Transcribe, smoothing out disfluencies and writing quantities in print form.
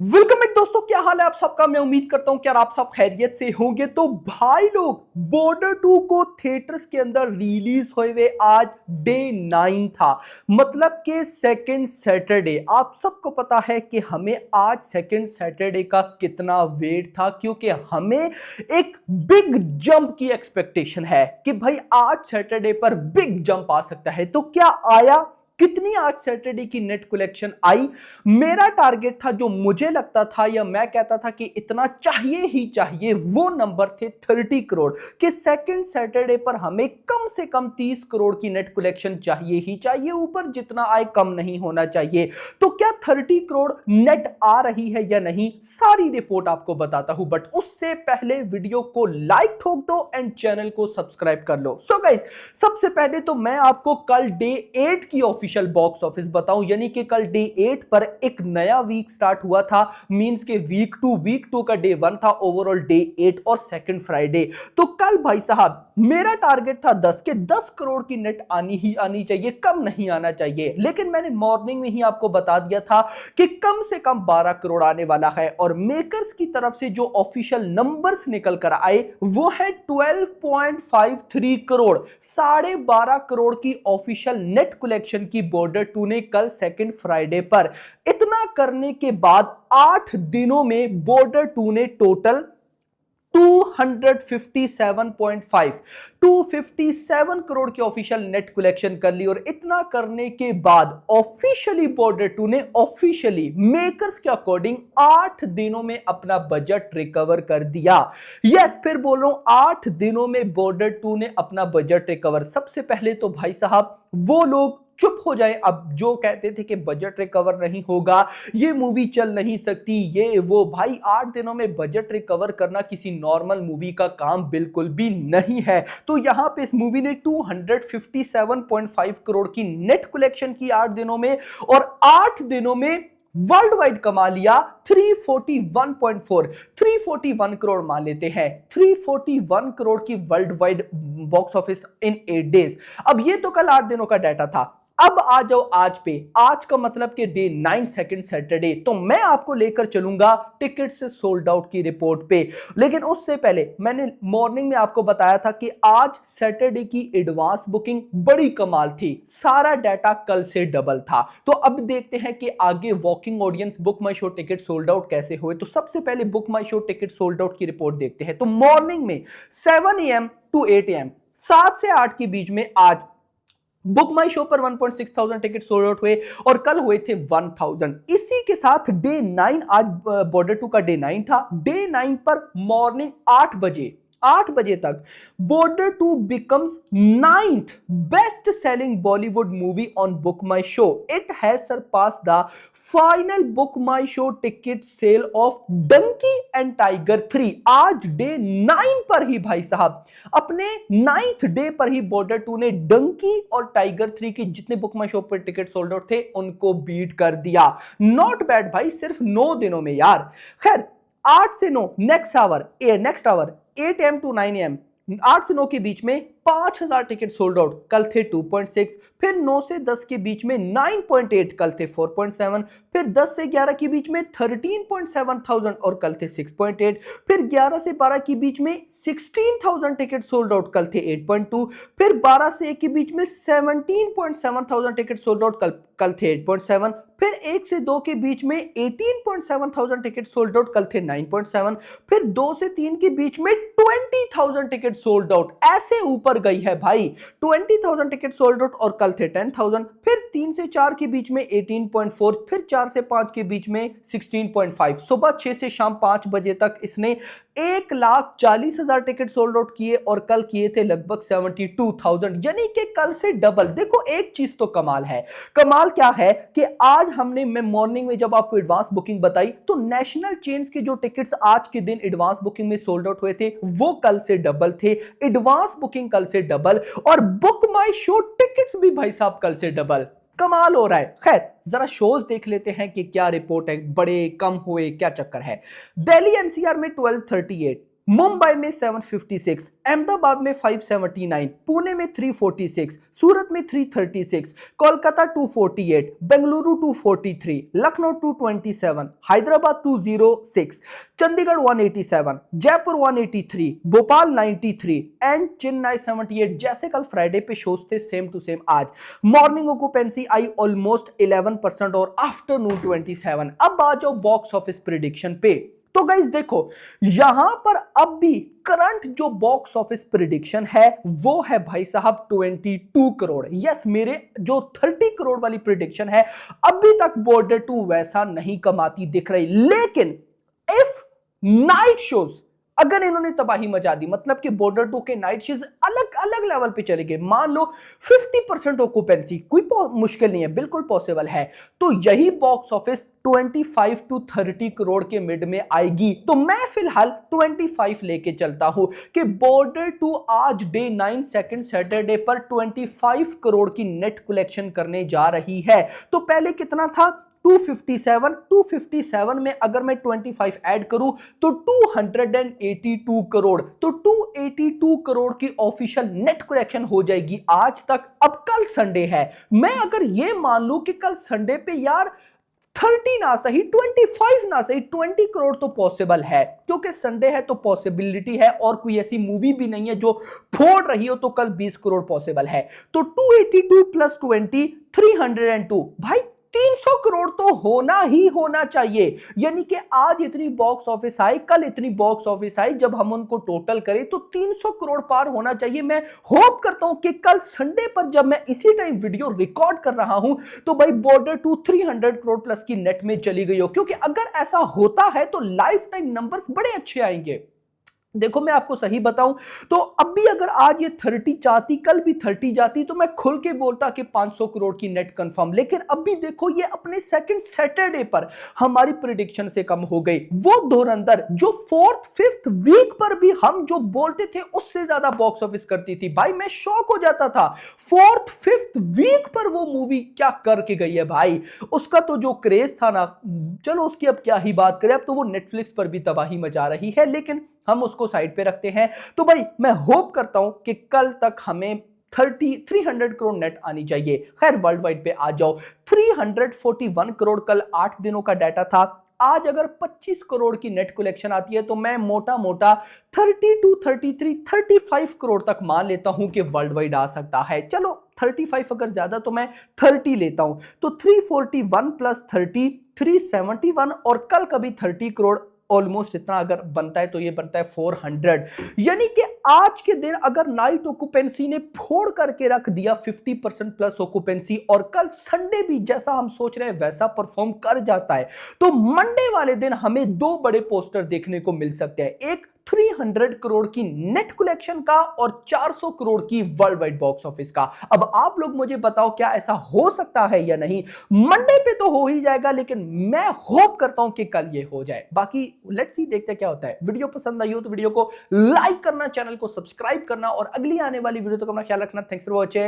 Welcome back दोस्तों, क्या हाल है आप सबका। मैं उम्मीद करता हूं कि यार आप सब खैरियत से होंगे। तो भाई लोग, बॉर्डर 2 को थिएटर्स के अंदर रिलीज हुए हुए आज डे 9 था, मतलब कि सेकंड सैटरडे। आप सबको पता है कि हमें आज सेकंड सैटरडे का कितना वेट था, क्योंकि हमें एक बिग जंप की एक्सपेक्टेशन है कि भाई आज सैटरडे पर बिग जंप आ सकता है। तो क्या आया? कितनी आज सैटरडे की नेट कलेक्शन आई? मेरा टारगेट था, जो मुझे लगता था या मैं कहता था कि इतना चाहिए ही चाहिए, वो नंबर थे 30 करोड़। कि सेकंड सैटरडे पर हमें कम से कम 30 करोड़ की नेट कलेक्शन चाहिए ही चाहिए, ऊपर जितना आए कम नहीं होना चाहिए। तो क्या 30 करोड़ नेट आ रही है या नहीं, सारी रिपोर्ट आपको बताता हूं। बट उससे पहले वीडियो को लाइक ठोक दो एंड चैनल को सब्सक्राइब कर लो। सो गाइस, सबसे पहले तो मैं आपको कल डे 8 की ऑफिशियल बॉक्स ऑफिस बताऊं, यानी कि कल डे 8 पर एक नया वीक स्टार्ट हुआ था। मींस के वीक 2 का डे 1 था, ओवरऑल डे 8 और सेकंड फ्राइडे। तो कल भाई साहब मेरा टारगेट था 10 करोड़ की नेट आनी ही आनी चाहिए, कम नहीं आना चाहिए। लेकिन मैंने मॉर्निंग में ही आपको बता दिया था कि कम से कम 12 करोड़ आने वाला है। और मेकर्स की तरफ से जो ऑफिशियल नंबर्स निकल कर आए वो है 12.53 करोड़। 12.5 करोड़ की ऑफिशियल नेट कलेक्शन की बॉर्डर 2 ने कल सेकंड फ्राइडे पर। इतना करने के बाद 8 दिनों में बॉर्डर 2 ने टोटल 257.5 257 करोड़ की ऑफिशियल नेट कलेक्शन कर ली। और इतना करने के बाद ऑफिशियली बॉर्डर 2 ने ऑफिशियली मेकर्स के अकॉर्डिंग 8 दिनों में अपना बजट रिकवर कर दिया। यस, फिर बोल रहा हूं, 8 दिनों में बॉर्डर 2 ने अपना बजट रिकवर। सबसे पहले तो भाई साहब वो लोग चुप हो जाए अब जो कहते थे कि बजट रिकवर नहीं होगा, ये मूवी चल नहीं सकती, ये वो। भाई 8 दिनों में बजट रिकवर करना किसी नॉर्मल मूवी का काम बिल्कुल भी नहीं है। तो यहां पे इस मूवी ने 257.5 करोड़ की नेट कलेक्शन की 8 दिनों में, और 8 दिनों में वर्ल्ड वाइड कमा लिया 341 करोड़। मान लेते हैं 341 करोड़ की world wide box office in 8 days. अब ये तो कल 8 दिनों का डाटा था। अब आ जाओ आज पे। आज का मतलब कि डे 9 सेकंड सैटरडे। तो मैं आपको लेकर चलूंगा टिकट से सोल्ड आउट की रिपोर्ट पे। लेकिन उससे पहले मैंने मॉर्निंग में आपको बताया था कि आज सैटरडे की एडवांस बुकिंग बड़ी कमाल थी, सारा डाटा कल से डबल था। तो अब देखते हैं कि आगे वॉकिंग ऑडियंस बुक माई शो टिकट सोल्ड आउट कैसे हुए। तो सबसे पहले बुक माई शो टिकट सोल्ड आउट की रिपोर्ट देखते हैं। तो मॉर्निंग में 7 AM टू 8 AM, 7 से 8 के बीच में आज बुक माई शो पर 1.6 थाउजेंड टिकट सोल्ड आउट हुए, और कल हुए थे 1000। इसी के साथ डे 9, आज बॉर्डर 2 का डे 9 था। डे 9 पर मॉर्निंग 8 बजे तक Border 2 becomes 9th best selling Bollywood movie on BookMyShow. It has surpass the final BookMyShow ticket sale of Dunki and Tiger 3। आज डे 9 पर ही भाई साहब, अपने 9th डे पर ही बॉर्डर 2 ने डंकी और टाइगर 3 की जितने बुक माई शो पर टिकट सोल्ड आउट थे उनको बीट कर दिया। नॉट बैड भाई, सिर्फ 9 दिनों में यार। खैर 8 से 9 next hour 8 AM to 9 AM, 8 से 9 के बीच में 5000 टिकट सोल्ड आउट, कल थे 2.6। फिर 9 से 10 के बीच में 9.8, कल थे 4.7। फिर 10 से 11 के बीच में 13.7 थाउजेंड, और कल थे 6.8। फिर 11 से 12 के बीच में 16,000 टिकट सोल्ड आउट, कल थे 8.2। फिर 12 से 1 के बीच में 17.7 थाउजेंड टिकट सोल्ड आउट, कल थे 8.7। फिर 1 से 2 के बीच में 18.7 थाउजेंड टिकट सोल्ड आउट, कल थे 9.7। फिर 2 से 3 के बीच में 20,000 टिकट सोल्ड आउट, ऐसे ऊपर गई है भाई। 20,000 टिकट सोल्ड आउट, और कल थे 10,000। फिर 3 से 4 के बीच में 18.4। फिर 4 से 5 के बीच में 16.5। सुबह 6 से शाम 5 बजे तक इसने 1,40,000 टिकट सोल्ड आउट किए, और कल किए थे लगभग 72,000, यानी कि कल से डबल। देखो एक चीज तो कमाल है। कमाल क्या है कि आज मैं मॉर्निंग में जब आपको एडवांस बुकिंग बताई, तो नेशनल चेन्स के जो टिकट्स आज के दिन एडवांस बुकिंग में सोल्ड आउट हुए थे वो कल से डबल थे। एडवांस बुकिंग कल से डबल, और बुक माई शो टिकट्स भी भाई साहब कल से डबल। कमाल हो रहा है। खैर जरा शोज देख लेते हैं कि क्या रिपोर्ट है, बड़े कम हुए, क्या चक्कर है। दिल्ली एनसीआर में 1238, मुंबई में 756, अहमदाबाद में 579, पुणे में 346, सूरत में 336, कोलकाता 248, बेंगलुरु 243, लखनऊ 227, हैदराबाद 206, चंडीगढ़ 187, जयपुर 183, भोपाल 93 एंड चेन्नई 78। जैसे कल फ्राइडे पे शोज थे सेम टू सेम आज मॉर्निंग ऑक्यूपेंसी आई ऑलमोस्ट 11% और आफ्टरनून 27। अब आ जाओ बॉक्स ऑफिस प्रिडिक्शन पे। तो गाइस देखो यहां पर अब भी करंट जो बॉक्स ऑफिस प्रिडिक्शन है वो है भाई साहब 22 करोड़। यस, मेरे जो 30 करोड़ वाली प्रिडिक्शन है अभी तक बॉर्डर 2 वैसा नहीं कमाती दिख रही। लेकिन इफ नाइट शोज अगर इन्होंने तबाही मचा दी, मतलब कि बॉर्डर 2 के नाइट शोज अलग अलग लेवल पे चले गए, मान लो 50% ऑक्यूपेंसी, कोई मुश्किल नहीं है, बिल्कुल पॉसिबल है, तो यही बॉक्स ऑफिस 25 टू 30 करोड़ के मिड में आएगी। तो मैं फिलहाल 25 लेके चलता हूं कि बॉर्डर 2 आज डे 9 सेकंड सैटरडे पर 25 करोड़ की नेट कलेक्शन करने जा रही है। तो पहले कितना था 257 में अगर मैं 25 ऐड करूं तो 282 करोड़, तो 282 करोड़ की ऑफिशियल नेट कलेक्शन हो जाएगी आज तक। अब कल संडे है, मैं अगर ये मान लूं कि कल संडे पे यार 30 ना सही 25 ना सही 20 करोड़ तो पॉसिबल है, क्योंकि संडे है तो पॉसिबिलिटी है, और कोई ऐसी मूवी भी नहीं है जो फोड़ रही हो, तो कल 20 करोड़ पॉसिबल है। तो 282 प्लस 20 302 भाई 300 करोड़ तो होना ही होना चाहिए। यानी कि आज इतनी बॉक्स ऑफिस आई, कल इतनी बॉक्स ऑफिस आई, जब हम उनको टोटल करें तो 300 करोड़ पार होना चाहिए। मैं होप करता हूं कि कल संडे पर जब मैं इसी टाइम वीडियो रिकॉर्ड कर रहा हूं तो भाई बॉर्डर 2 300 करोड़ प्लस की नेट में चली गई हो, क्योंकि अगर ऐसा होता है तो लाइफ टाइम नंबर्स बड़े अच्छे आएंगे। देखो मैं आपको सही बताऊं तो अब भी अगर आज ये 30 चाहती, कल भी 30 जाती, तो मैं खुल के बोलता कि 500 करोड़ की नेट कंफर्म। लेकिन अब भी देखो ये अपने सेकंड सैटरडे पर हमारी प्रिडिक्शन से कम हो गई। वो धुरंधर जो 4th 5th वीक पर भी हम जो बोलते थे उससे ज्यादा बॉक्स ऑफिस करती थी, भाई मैं शॉक हो जाता था। 4th 5th वीक पर वो मूवी क्या करके गई है भाई, उसका तो जो क्रेज था ना, चलो उसकी अब क्या ही बात करें, अब तो वो नेटफ्लिक्स पर भी तबाही मचा रही है, लेकिन हम उसको साइड पे रखते हैं। तो भाई मैं होप करता हूं कि कल तक हमें 300 करोड़ नेट आनी चाहिए। खैर वर्ल्ड वाइड पे आ जाओ, 341 करोड़ कल 8 दिनों का डाटा था। आज अगर 25 करोड़ की नेट कलेक्शन आती है तो मैं मोटा मोटा 32 33 35 करोड़ तक मान लेता हूं कि वर्ल्ड वाइड आ सकता है। चलो 35 अगर ज्यादा तो मैं 30 लेता हूं, तो 341 प्लस 30 371, और कल कभी 30 करोड़ ऑलमोस्ट इतना अगर बनता है तो ये बनता है 400। यानी कि आज के दिन अगर नाइट ऑक्यूपेंसी ने फोड़ करके रख दिया 50% प्लस ऑक्यूपेंसी, और कल संडे भी जैसा हम सोच रहे हैं वैसा परफॉर्म कर जाता है, तो मंडे वाले दिन हमें 2 बड़े पोस्टर देखने को मिल सकते हैं, एक 300 करोड़ की नेट कलेक्शन का और 400 करोड़ की वर्ल्ड वाइड बॉक्स ऑफिस का। अब आप लोग मुझे बताओ क्या ऐसा हो सकता है या नहीं। मंडे पे तो हो ही जाएगा, लेकिन मैं होप करता हूं कि कल ये हो जाए। बाकी लेट्स सी, देखते क्या होता है। वीडियो पसंद आई हो तो वीडियो को लाइक करना, चैनल को सब्सक्राइब करना, और अगली आने वाली वीडियो तक अपना ख्याल रखना। Thanks for watching.